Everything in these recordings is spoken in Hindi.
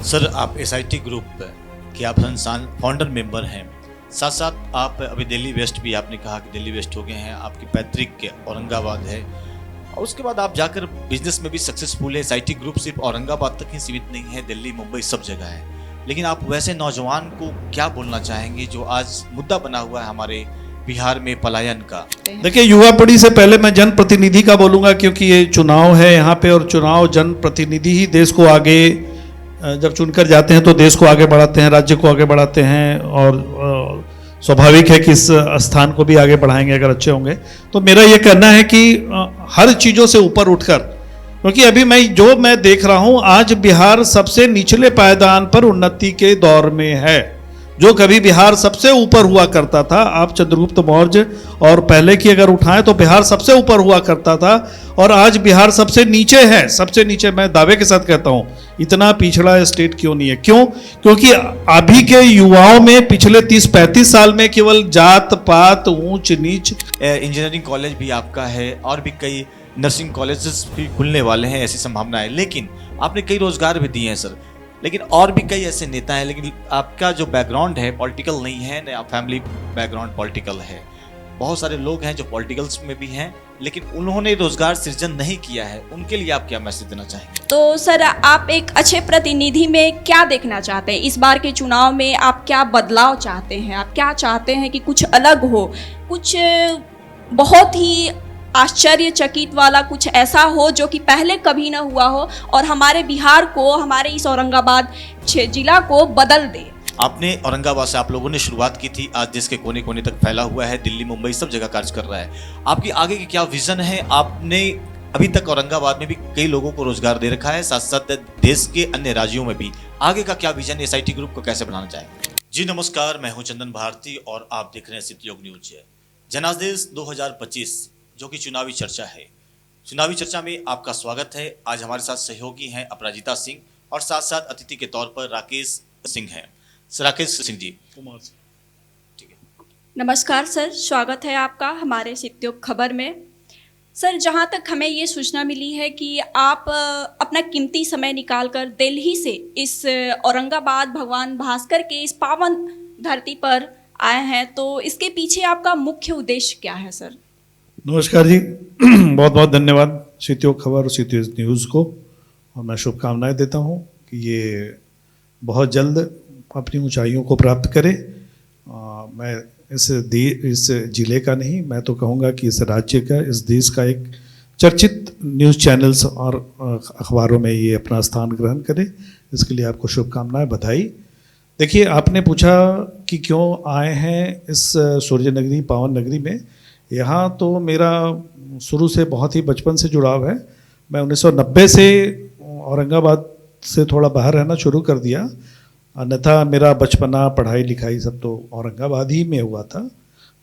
सर, आप एसआईटी ग्रुप के आप संस्थान फाउंडर मेंबर हैं, साथ साथ आप अभी दिल्ली वेस्ट भी आपने कहा कि दिल्ली वेस्ट हो गए हैं, आपकी पैतृक के औरंगाबाद है और उसके बाद आप जाकर बिजनेस में भी सक्सेसफुल है। एसआईटी ग्रुप सिर्फ औरंगाबाद तक ही सीमित नहीं है, दिल्ली मुंबई सब जगह है। लेकिन आप वैसे नौजवान को क्या बोलना चाहेंगे जो आज मुद्दा बना हुआ है हमारे बिहार में पलायन का? देखिए, युवा पीढ़ी से पहले मैं जनप्रतिनिधि का बोलूँगा, क्योंकि ये चुनाव है यहाँ पे और चुनाव जनप्रतिनिधि ही देश को आगे जब चुनकर जाते हैं तो देश को आगे बढ़ाते हैं, राज्य को आगे बढ़ाते हैं और स्वाभाविक है कि इस स्थान को भी आगे बढ़ाएंगे अगर अच्छे होंगे। तो मेरा ये कहना है कि हर चीज़ों से ऊपर उठकर, क्योंकि अभी मैं देख रहा हूँ आज बिहार सबसे निचले पायदान पर उन्नति के दौर में है। जो कभी बिहार सबसे ऊपर हुआ करता था, आप चंद्रगुप्त मौर्य और पहले की अगर उठाएं तो बिहार सबसे ऊपर हुआ करता था और आज बिहार सबसे नीचे है। सबसे नीचे मैं दावे के साथ कहता हूं, इतना पिछड़ा स्टेट क्यों नहीं है? क्यों? क्योंकि अभी के युवाओं में पिछले 30-35 साल में केवल जात पात, ऊंच नीच। इंजीनियरिंग कॉलेज भी आपका है और भी कई नर्सिंग कॉलेजेस भी खुलने वाले हैं, ऐसी संभावना है। लेकिन आपने कई रोजगार भी दिए हैं सर, लेकिन और भी कई ऐसे नेता हैं, लेकिन आपका जो बैकग्राउंड है पॉलिटिकल नहीं है, न फैमिली बैकग्राउंड पॉलिटिकल है। बहुत सारे लोग हैं जो पॉलिटिकल्स में भी हैं, लेकिन उन्होंने रोजगार सृजन नहीं किया है। उनके लिए आप क्या मैसेज देना चाहेंगे? तो सर, आप एक अच्छे प्रतिनिधि में क्या देखना चाहते हैं? इस बार के चुनाव में आप क्या बदलाव चाहते हैं? आप क्या चाहते हैं कि कुछ अलग हो, कुछ बहुत ही आश्चर्यचकित वाला कुछ ऐसा हो जो कि पहले कभी ना हुआ हो और हमारे बिहार को, हमारे इस औरंगाबाद जिला को बदल दे? आपने औरंगाबाद से आप लोगों ने शुरुआत की थी, आज देश के कोने कोने तक फैला हुआ है, दिल्ली मुंबई सब जगह कार्य कर रहा है। आपकी आगे की क्या विजन है? आपने अभी तक औरंगाबाद में भी कई लोगों को रोजगार दे रखा है, साथ साथ देश के अन्य राज्यों में भी। आगे का क्या विजन है? एसआईटी ग्रुप को कैसे बनाना चाहेंगे? जी नमस्कार, मैं हूं चंदन भारती और आप देख रहे हैं सत्ययोग न्यूज। जनादेश 2025 जो कि चुनावी चर्चा है, चुनावी चर्चा में आपका स्वागत है। आज हमारे साथ सहयोगी हैं अपराजिता सिंह और साथ साथ अतिथि के तौर पर राकेश सिंह हैं। राकेश सिंह जी, कुमार सिंह, ठीक है। नमस्कार सर, स्वागत है आपका हमारे सत्ययोग खबर में। सर, जहां तक हमें ये सूचना मिली है कि आप अपना कीमती समय निकालकर दिल्ली से इस औरंगाबाद भगवान भास्कर के इस पावन धरती पर आए हैं, तो इसके पीछे आपका मुख्य उद्देश्य क्या है सर? नमस्कार जी, बहुत बहुत धन्यवाद सत्ययोग खबर और सत्ययोग न्यूज़ को, और मैं शुभकामनाएं देता हूं कि ये बहुत जल्द अपनी ऊंचाइयों को प्राप्त करे। मैं इस जिले का नहीं, मैं तो कहूँगा कि इस राज्य का, इस देश का एक चर्चित न्यूज़ चैनल्स और अखबारों में ये अपना स्थान ग्रहण करे। इसके लिए आपको शुभकामनाएं, बधाई। देखिए, आपने पूछा कि क्यों आए हैं इस सूर्य नगरी, पावन नगरी में। यहाँ तो मेरा शुरू से बहुत ही बचपन से जुड़ाव है। मैं 1990 से औरंगाबाद से थोड़ा बाहर रहना शुरू कर दिया, अन्यथा मेरा बचपना, पढ़ाई लिखाई सब तो औरंगाबाद ही में हुआ था।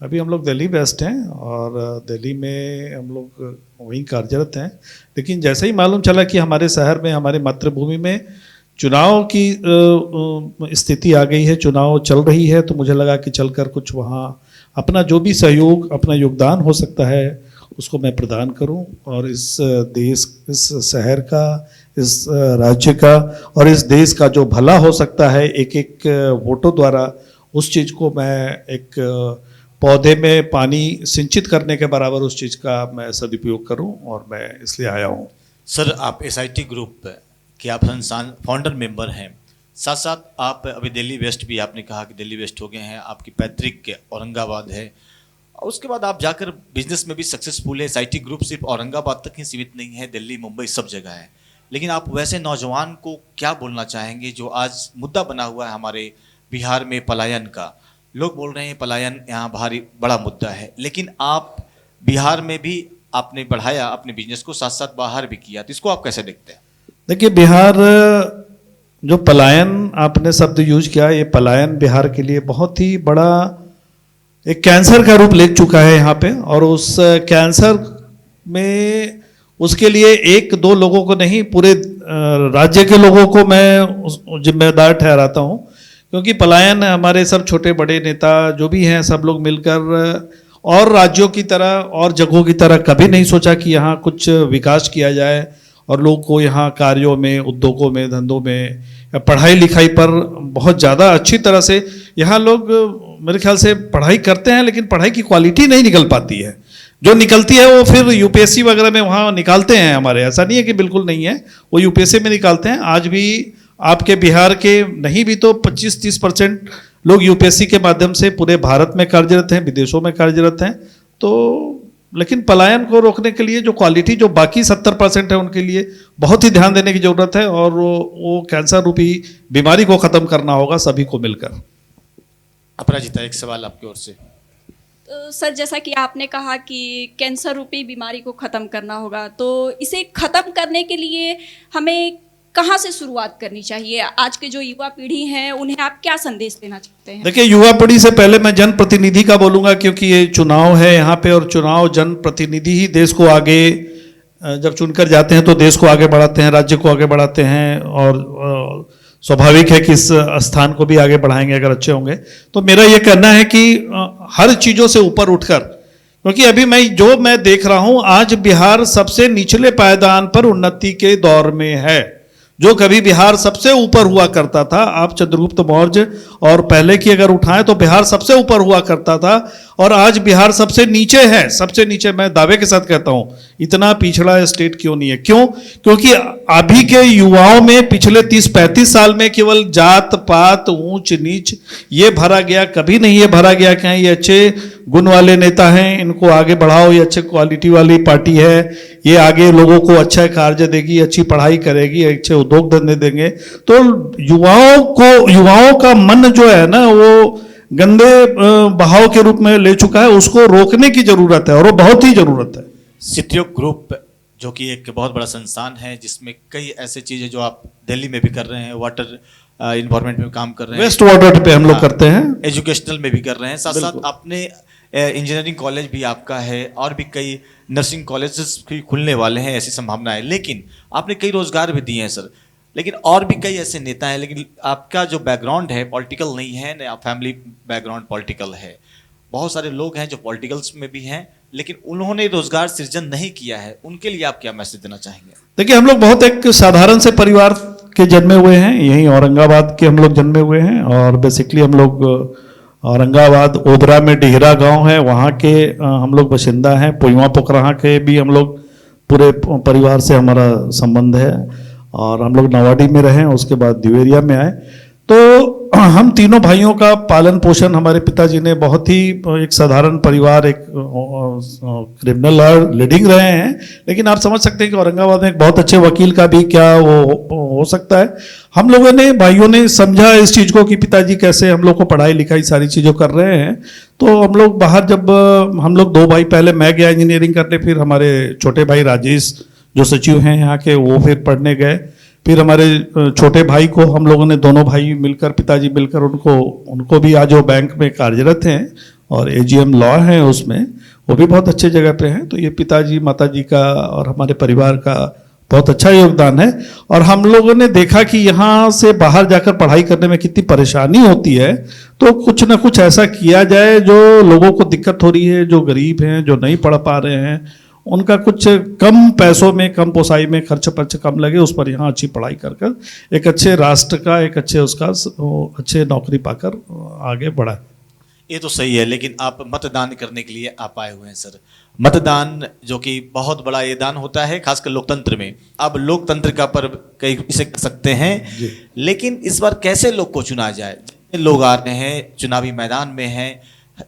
अभी हम लोग दिल्ली वेस्ट हैं और दिल्ली में हम लोग वहीं कार्यरत हैं। लेकिन जैसे ही मालूम चला कि हमारे शहर में, हमारे मातृभूमि में चुनाव की स्थिति आ गई है, चुनाव चल रही है, तो मुझे लगा कि चलकर कुछ वहाँ अपना जो भी सहयोग, अपना योगदान हो सकता है उसको मैं प्रदान करूं और इस देश, इस शहर का, इस राज्य का और इस देश का जो भला हो सकता है एक एक वोटों द्वारा, उस चीज़ को मैं एक पौधे में पानी सिंचित करने के बराबर उस चीज़ का मैं सदुपयोग करूं, और मैं इसलिए आया हूं। सर, आप एसआईटी ग्रुप के आप संस्थान फाउंडर मेंबर हैं, साथ साथ आप अभी दिल्ली वेस्ट भी आपने कहा कि दिल्ली वेस्ट हो गए हैं, आपकी पैतृक के औरंगाबाद है और उसके बाद आप जाकर बिजनेस में भी सक्सेसफुल है। एसआईटी ग्रुप सिर्फ औरंगाबाद तक ही सीमित नहीं है, दिल्ली मुंबई सब जगह है। लेकिन आप वैसे नौजवान को क्या बोलना चाहेंगे जो आज मुद्दा बना हुआ है हमारे बिहार में पलायन का? लोग बोल रहे हैं पलायन यहाँ भारी बड़ा मुद्दा है, लेकिन आप बिहार में भी आपने बढ़ाया अपने बिजनेस को, साथ साथ बाहर भी किया, तो इसको आप कैसे देखते हैं? देखिए, बिहार जो पलायन आपने शब्द यूज किया, ये पलायन बिहार के लिए बहुत ही बड़ा एक कैंसर का रूप ले चुका है यहाँ पे। और उस कैंसर में उसके लिए एक दो लोगों को नहीं, पूरे राज्य के लोगों को मैं जिम्मेदार ठहराता हूँ। क्योंकि पलायन हमारे सब छोटे बड़े नेता जो भी हैं, सब लोग मिलकर और राज्यों की तरह और जगहों की तरह कभी नहीं सोचा कि यहाँ कुछ विकास किया जाए और लोग को यहाँ कार्यों में, उद्योगों में, धंधों में या पढ़ाई लिखाई पर बहुत ज़्यादा अच्छी तरह से यहाँ लोग मेरे ख्याल से पढ़ाई करते हैं, लेकिन पढ़ाई की क्वालिटी नहीं निकल पाती है। जो निकलती है वो फिर यूपीएससी वगैरह में वहाँ निकालते हैं हमारे, ऐसा नहीं है कि बिल्कुल नहीं है, वो यूपीएससी में निकालते हैं। आज भी आपके बिहार के नहीं भी तो 25-30% लोग यूपीएससी के माध्यम से पूरे भारत में कार्यरत हैं, विदेशों में कार्यरत हैं। तो लेकिन पलायन को रोकने के लिए जो क्वालिटी जो बाकी 70% है उनके लिए बहुत ही ध्यान देने की जरूरत है, और वो कैंसर रूपी बीमारी को ख़त्म करना होगा सभी को मिलकर। अपराजिता, एक सवाल आपकी ओर से। तो सर, जैसा कि आपने कहा कि कैंसर रूपी बीमारी को ख़त्म करना होगा, तो इसे ख़त्म करने के लिए हमें कहाँ से शुरुआत करनी चाहिए? आज के जो युवा पीढ़ी है उन्हें आप क्या संदेश देना चाहते हैं? देखिए, युवा पीढ़ी से पहले मैं जनप्रतिनिधि का बोलूँगा, क्योंकि ये चुनाव है यहाँ पे, और चुनाव जनप्रतिनिधि ही देश को आगे जब चुनकर जाते हैं तो देश को आगे बढ़ाते हैं, राज्य को आगे बढ़ाते हैं, और स्वाभाविक है कि इस स्थान को भी आगे बढ़ाएंगे अगर अच्छे होंगे। तो मेरा ये कहना है कि हर चीज़ों से ऊपर उठकर, क्योंकि अभी मैं देख रहा हूँ आज बिहार सबसे निचले पायदान पर उन्नति के दौर में है। जो कभी बिहार सबसे ऊपर हुआ करता था, आप चंद्रगुप्त मौर्य और पहले की अगर उठाएं तो बिहार सबसे ऊपर हुआ करता था, और आज बिहार सबसे नीचे है। सबसे नीचे मैं दावे के साथ कहता हूं, इतना पिछड़ा स्टेट क्यों नहीं है? क्यों? क्योंकि अभी के युवाओं में पिछले 30-35 साल में केवल जात पात, ऊंच नीच ये भरा गया, कभी नहीं ये भरा गया कि ये अच्छे गुण वाले नेता हैं, इनको आगे बढ़ाओ, ये अच्छे क्वालिटी वाली पार्टी है, ये आगे लोगों को अच्छा कार्य देगी, अच्छी पढ़ाई करेगी, अच्छे उद्योग धंधे देंगे। तो युवाओं का मन जो है ना, वो गंदे बहाव के रूप में ले चुका है, उसको रोकने की जरूरत है, और वो बहुत ही जरूरत है। सित्योग ग्रुप जो कि एक बहुत बड़ा संस्थान है, जिसमें कई ऐसे चीजें जो आप दिल्ली में भी कर रहे हैं, वाटर इन्वायरमेंट में काम कर रहे हैं, वेस्ट वाटर पे हम लोग करते हैं, एजुकेशनल में भी कर रहे हैं, साथ साथ अपने इंजीनियरिंग कॉलेज भी आपका है, और भी कई नर्सिंग कॉलेजेस भी खुलने वाले हैं, ऐसी संभावना है। लेकिन आपने कई रोजगार भी दिए हैं सर, लेकिन और भी कई ऐसे नेता हैं, लेकिन आपका जो बैकग्राउंड है पॉलिटिकल नहीं है, ना फैमिली बैकग्राउंड पॉलिटिकल है। बहुत सारे लोग हैं जो पॉलिटिकल्स में भी हैं, लेकिन उन्होंने रोजगार सृजन नहीं किया है, उनके लिए आप क्या मैसेज देना चाहेंगे? देखिए, हम लोग बहुत एक साधारण से परिवार के जन्मे हुए हैं, यहीं औरंगाबाद के हम लोग जन्मे हुए हैं, और बेसिकली हम लोग औरंगाबाद ओबरा में डिहरा गांव है, वहाँ के हम लोग बाशिंदा हैं। पुईवा पोखरा के भी हम लोग पूरे परिवार से हमारा संबंध है, और हम लोग नवाडी में रहे, उसके बाद दिवेरिया में आए। तो हम तीनों भाइयों का पालन पोषण हमारे पिताजी ने बहुत ही एक साधारण परिवार, एक क्रिमिनल लॉयर लीडिंग रहे हैं, लेकिन आप समझ सकते हैं कि औरंगाबाद में एक बहुत अच्छे वकील का भी क्या वो हो सकता है। हम लोगों ने, भाइयों ने समझा इस चीज़ को कि पिताजी कैसे हम लोग को पढ़ाई लिखाई सारी चीज़ों कर रहे हैं। तो हम लोग बाहर, जब हम लोग 2 भाई, पहले मैं गया इंजीनियरिंग करने, फिर हमारे छोटे भाई राजेश जो सचिव हैं यहाँ के, वो फिर पढ़ने गए। फिर हमारे छोटे भाई को हम लोगों ने, दोनों भाई मिलकर, पिताजी मिलकर, उनको भी आज वो बैंक में कार्यरत हैं और एजीएम लॉ है उसमें, वो भी बहुत अच्छे जगह पे हैं। तो ये पिताजी माताजी का और हमारे परिवार का बहुत अच्छा योगदान है। और हम लोगों ने देखा कि यहाँ से बाहर जाकर पढ़ाई करने में कितनी परेशानी होती है, तो कुछ ना कुछ ऐसा किया जाए जो लोगों को दिक्कत हो रही है, जो गरीब हैं, जो नहीं पढ़ पा रहे हैं, उनका कुछ कम पैसों में, कम पोसाई में खर्च कम लगे, उस पर यहाँ अच्छी पढ़ाई कर एक अच्छे राष्ट्र का, एक अच्छे नौकरी पाकर आगे बढ़ा। ये तो सही है, लेकिन आप मतदान करने के लिए आप आए हुए हैं सर। मतदान जो कि बहुत बड़ा ये दान होता है, खासकर लोकतंत्र में। अब लोकतंत्र का पर्व कई इसे कह सकते हैं, लेकिन इस बार कैसे लोग को चुना जाए? जितने लोग आ रहे हैं, चुनावी मैदान में हैं,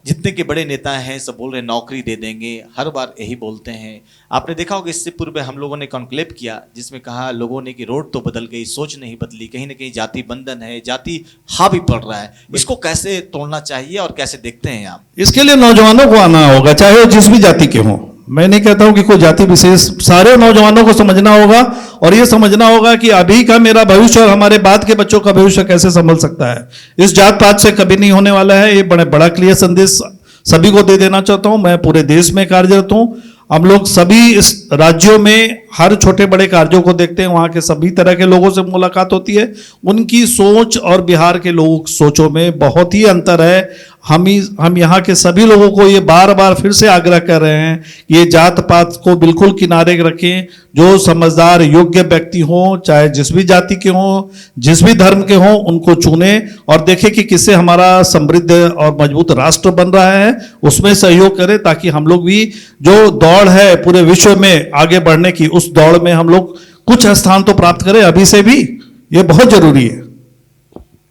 जितने के बड़े नेता हैं, सब बोल रहे हैं नौकरी दे देंगे, हर बार यही बोलते हैं। आपने देखा होगा इससे पूर्व हम लोगों ने कॉन्क्लेव किया, जिसमें कहा लोगों ने कि रोड तो बदल गई, सोच नहीं बदली, कहीं ना कहीं जाति बंधन है, जाति हावी पड़ रहा है। इसको कैसे तोड़ना चाहिए और कैसे देखते हैं आप? इसके लिए नौजवानों को आना होगा, चाहे वो जिस भी जाति के हों। मैं नहीं कहता हूं कि कोई जाति विशेष, सारे नौजवानों को समझना होगा, और ये समझना होगा कि अभी का मेरा भविष्य और हमारे बाद के बच्चों का भविष्य कैसे संभल सकता है। इस जात पात से कभी नहीं होने वाला है। ये बड़ा क्लियर संदेश सभी को दे देना चाहता हूं। मैं पूरे देश में कार्यरत हूं, हम लोग सभी इस राज्यों में हर छोटे बड़े कार्यों को देखते हैं, वहाँ के सभी तरह के लोगों से मुलाकात होती है। उनकी सोच और बिहार के लोगों की सोचों में बहुत ही अंतर है। हम यहाँ के सभी लोगों को ये बार बार फिर से आग्रह कर रहे हैं कि ये जात पात को बिल्कुल किनारे रखें। जो समझदार योग्य व्यक्ति हों, चाहे जिस भी जाति के हों, जिस भी धर्म के हों, उनको चुनें और देखें कि किससे हमारा समृद्ध और मजबूत राष्ट्र बन रहा है, उसमें सहयोग करें, ताकि हम लोग भी जो दौड़ है पूरे विश्व में आगे बढ़ने की, उस दौड़ में हम लोग कुछ स्थान तो प्राप्त करें अभी से भी। ये बहुत जरूरी है।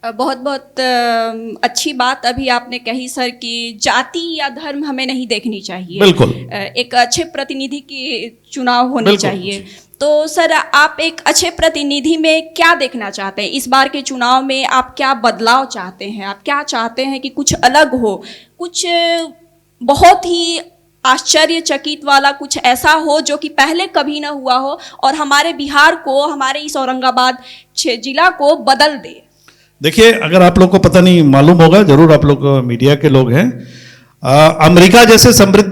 बहुत बहुत अच्छी बात अभी आपने कही सर कि जाति या धर्म हमें नहीं देखनी चाहिए। बिल्कुल। एक अच्छे प्रतिनिधि की चुनाव होनी चाहिए। तो सर, आप एक अच्छे प्रतिनिधि में क्या देखना चाहते हैं? इस बार के चुनाव में आप क्या बदलाव चाहते हैं? आप क्या चाहते हैं कि कुछ अलग हो, कुछ बहुत ही आश्चर्यचकित वाला कुछ ऐसा हो जो कि पहले कभी ना हुआ हो और हमारे बिहार को, हमारे इस औरंगाबाद जिला को बदल दे? देखिए, अगर आप लोग को पता नहीं मालूम होगा, जरूर आप लोग मीडिया के लोग हैं, अमेरिका जैसे समृद्ध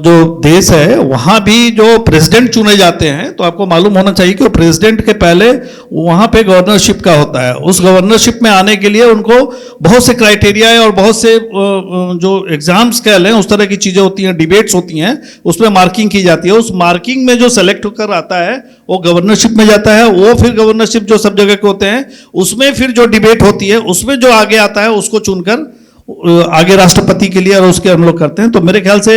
जो देश है, वहाँ भी जो प्रेसिडेंट चुने जाते हैं, तो आपको मालूम होना चाहिए कि प्रेसिडेंट के पहले वहाँ पे गवर्नरशिप का होता है। उस गवर्नरशिप में आने के लिए उनको बहुत से क्राइटेरिया है और बहुत से जो एग्जाम्स कह लें, उस तरह की चीज़ें होती हैं, डिबेट्स होती हैं, उसमें मार्किंग की जाती है। उस मार्किंग में जो सेलेक्ट होकर आता है वो गवर्नरशिप में जाता है। वो फिर गवर्नरशिप जो सब जगह के होते हैं, उसमें फिर जो डिबेट होती है, उसमें जो आगे आता है उसको चुनकर आगे राष्ट्रपति के लिए और उसके हम लोग करते हैं। तो मेरे ख्याल से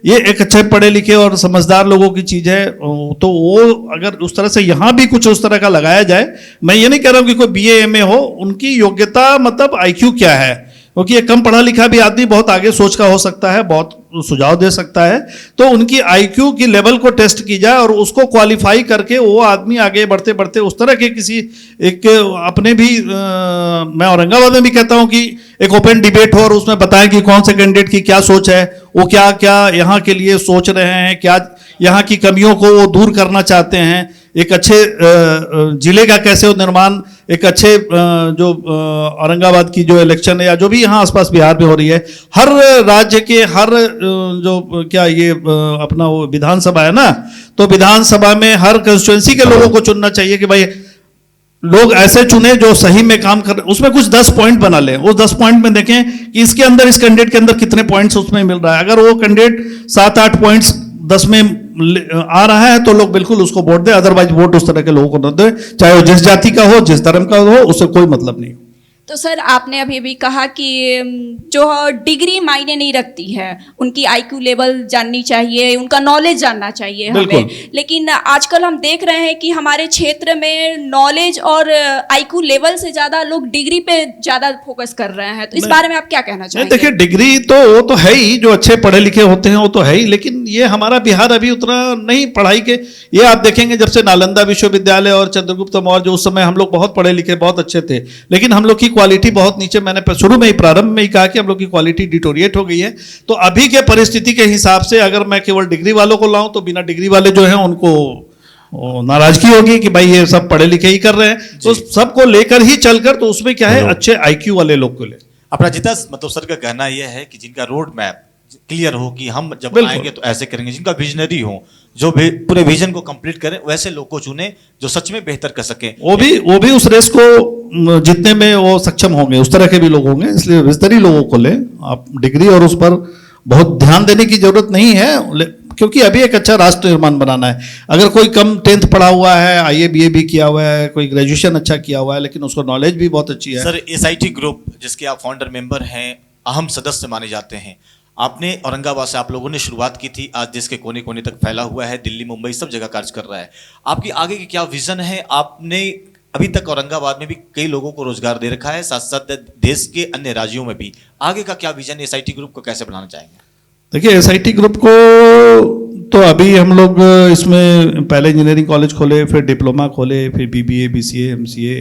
ये एक अच्छे पढ़े लिखे और समझदार लोगों की चीज़ है। तो वो अगर उस तरह से यहाँ भी कुछ उस तरह का लगाया जाए, मैं ये नहीं कह रहा हूँ कि कोई BA MA हो, उनकी योग्यता मतलब IQ क्या है, क्योंकि ये कम पढ़ा लिखा भी आदमी बहुत आगे सोच का हो सकता है, बहुत सुझाव दे सकता है। तो उनकी IQ की लेवल को टेस्ट की जाए और उसको क्वालिफाई करके वो आदमी आगे बढ़ते बढ़ते उस तरह के किसी एक अपने भी मैं औरंगाबाद में भी कहता हूं कि एक ओपन डिबेट हो और उसमें बताएं कि कौन से कैंडिडेट की क्या सोच है, वो क्या क्या यहाँ के लिए सोच रहे हैं, क्या यहाँ की कमियों को वो दूर करना चाहते हैं, एक अच्छे जिले का कैसे निर्माण, एक अच्छे जो औरंगाबाद की जो इलेक्शन है या जो भी यहाँ आसपास बिहार में हो रही है, हर राज्य के हर जो क्या ये अपना वो विधानसभा है ना, तो विधानसभा में हर कंस्टिट्यूएंसी के लोगों को चुनना चाहिए कि भाई लोग ऐसे चुने जो सही में काम कर, उसमें कुछ 10 पॉइंट बना लें। उस 10 पॉइंट में देखें कि इसके अंदर, इस कैंडिडेट के अंदर कितने पॉइंट्स उसमें मिल रहा है। अगर वो कैंडिडेट 7-8 पॉइंट्स 10 में आ रहा है तो लोग बिल्कुल उसको वोट दे, अदरवाइज वोट उस तरह के लोगों को न दे, चाहे वो जिस जाति का हो, जिस धर्म का हो, उससे कोई मतलब नहीं। तो सर, आपने अभी भी कहा कि जो डिग्री मायने नहीं रखती है, उनकी IQ लेवल जाननी चाहिए, उनका नॉलेज जानना चाहिए हमें। लेकिन आजकल हम देख रहे हैं कि हमारे क्षेत्र में नॉलेज और IQ लेवल से ज़्यादा लोग डिग्री पे ज़्यादा फोकस कर रहे हैं। तो इस बारे में आप क्या कहना चाहेंगे? देखिए, डिग्री तो वो तो है ही, जो अच्छे पढ़े लिखे होते हैं वो तो है ही, लेकिन ये हमारा बिहार अभी उतना नहीं पढ़ाई के, ये आप देखेंगे जब से नालंदा विश्वविद्यालय और चंद्रगुप्त मौर्य, उस समय हम लोग बहुत पढ़े लिखे, बहुत अच्छे थे, लेकिन हम लोग की क्वालिटी बहुत नीचे। मैंने शुरू में ही प्रारंभ में ही कहा कि हम लोग की क्वालिटी डिटोरिएट हो गई है। तो अभी के परिस्थिति के हिसाब से अगर मैं केवल डिग्री वालों को लाऊं तो बिना डिग्री वाले जो हैं उनको नाराजगी होगी कि भाई ये सब पढ़े लिखे ही कर रहे हैं। तो सबको लेकर ही चलकर, तो उसमें क्या है, अच्छे IQ वाले लोग को ले। अपराजिता मतलब सर का कहना यह है कि जिनका रोड मैप क्लियर हो कि हम जब आएंगे तो ऐसे करेंगे, जिनका विजनरी हो, जो भी पूरे विजन को कंप्लीट करें, वैसे लोग को चुने जो सच में बेहतर कर सकें। वो भी उस रेस को जीतने में वो सक्षम होंगे, उस तरह के भी लोग होंगे। इसलिए विस्तरी लोगों को ले, आप डिग्री और उस पर बहुत ध्यान देने की जरूरत नहीं है, क्योंकि अभी एक अच्छा राष्ट्र निर्माण बनाना है। अगर कोई कम 10th पढ़ा हुआ है, IA BA भी किया हुआ है, कोई ग्रेजुएशन अच्छा किया हुआ है, लेकिन उसको नॉलेज भी बहुत अच्छी है। सर, SIT ग्रुप जिसके आप फाउंडर मेंबर हैं, अहम सदस्य माने जाते हैं, आपने औरंगाबाद से आप लोगों ने शुरुआत की थी, आज देश के कोने कोने तक फैला हुआ है, दिल्ली मुंबई सब जगह कार्य कर रहा है। आपकी आगे की क्या विजन है? आपने अभी तक औरंगाबाद में भी कई लोगों को रोजगार दे रखा है, साथ साथ देश के अन्य राज्यों में भी। आगे का क्या विजन है? SIT ग्रुप को कैसे बनाना चाहेंगे? देखिए, SIT ग्रुप को तो अभी हम लोग इसमें पहले इंजीनियरिंग कॉलेज खोले, फिर डिप्लोमा खोले, फिर BBA BCA MCA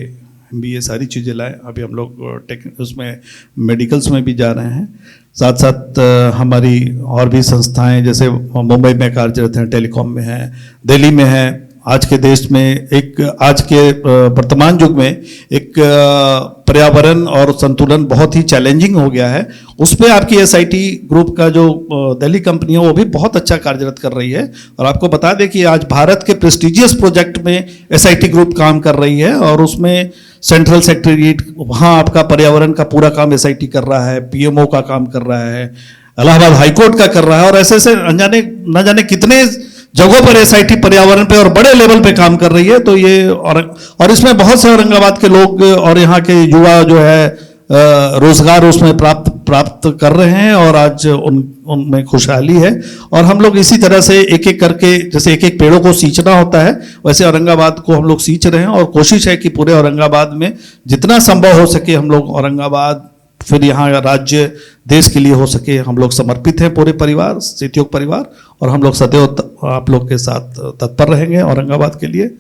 MBA सारी चीज़ें लाए। अभी हम लोग उसमें मेडिकल्स में भी जा रहे हैं। साथ साथ हमारी और भी संस्थाएं, जैसे मुंबई में कार्यरत हैं, टेलीकॉम में हैं, दिल्ली में हैं। आज के देश में आज के वर्तमान युग में एक पर्यावरण और संतुलन बहुत ही चैलेंजिंग हो गया है, उस पे आपकी एसआईटी ग्रुप का जो दिल्ली कंपनी है वो भी बहुत अच्छा कार्यरत कर रही है। और आपको बता दें कि आज भारत के प्रेस्टिजियस प्रोजेक्ट में एसआईटी ग्रुप काम कर रही है और उसमें सेंट्रल सेक्रेटरीट, वहाँ आपका पर्यावरण का पूरा काम एसआईटी कर रहा है, पीएमओ का काम कर रहा है, इलाहाबाद हाईकोर्ट का कर रहा है, और ऐसे ऐसे अनजाने न जाने कितने जगहों पर एसआईटी पर्यावरण पे और बड़े लेवल पे काम कर रही है। तो ये और इसमें बहुत से औरंगाबाद के लोग और यहाँ के युवा जो है रोजगार उसमें प्राप्त कर रहे हैं और आज उनमें खुशहाली है। और हम लोग इसी तरह से एक एक करके, जैसे एक एक पेड़ों को सींचना होता है, वैसे औरंगाबाद को हम लोग सींच रहे हैं और कोशिश है कि पूरे औरंगाबाद में जितना संभव हो सके हम लोग औरंगाबाद, फिर यहाँ राज्य देश के लिए हो सके, हम लोग समर्पित हैं पूरे परिवार, सितयोग परिवार, और हम लोग सदैव आप लोग के साथ तत्पर रहेंगे औरंगाबाद के लिए।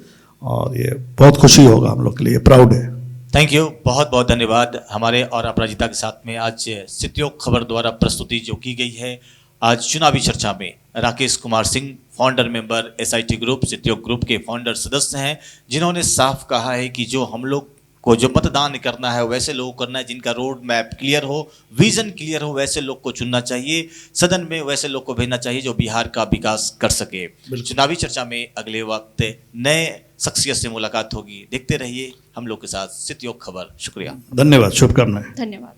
और ये बहुत खुशी होगा हम लोग के लिए, प्राउड है। थैंक यू, बहुत बहुत धन्यवाद। हमारे और अपराजिता के साथ में आज सितयोग खबर द्वारा प्रस्तुति जो की गई है, आज चुनावी चर्चा में Rakesh Kumar Singh, founder member SIT group, Sityog group के फाउंडर सदस्य हैं, जिन्होंने साफ कहा है कि जो हम लोग को जो मतदान करना है वैसे लोग करना है जिनका रोड मैप क्लियर हो, विजन क्लियर हो, वैसे लोग को चुनना चाहिए। सदन में वैसे लोग को भेजना चाहिए जो बिहार का विकास कर सके। चुनावी चर्चा में अगले वक्त नए शख्सियत से मुलाकात होगी। देखते रहिए हम लोग के साथ सितयोग खबर। शुक्रिया, धन्यवाद, शुभकामनाएं। धन्यवाद।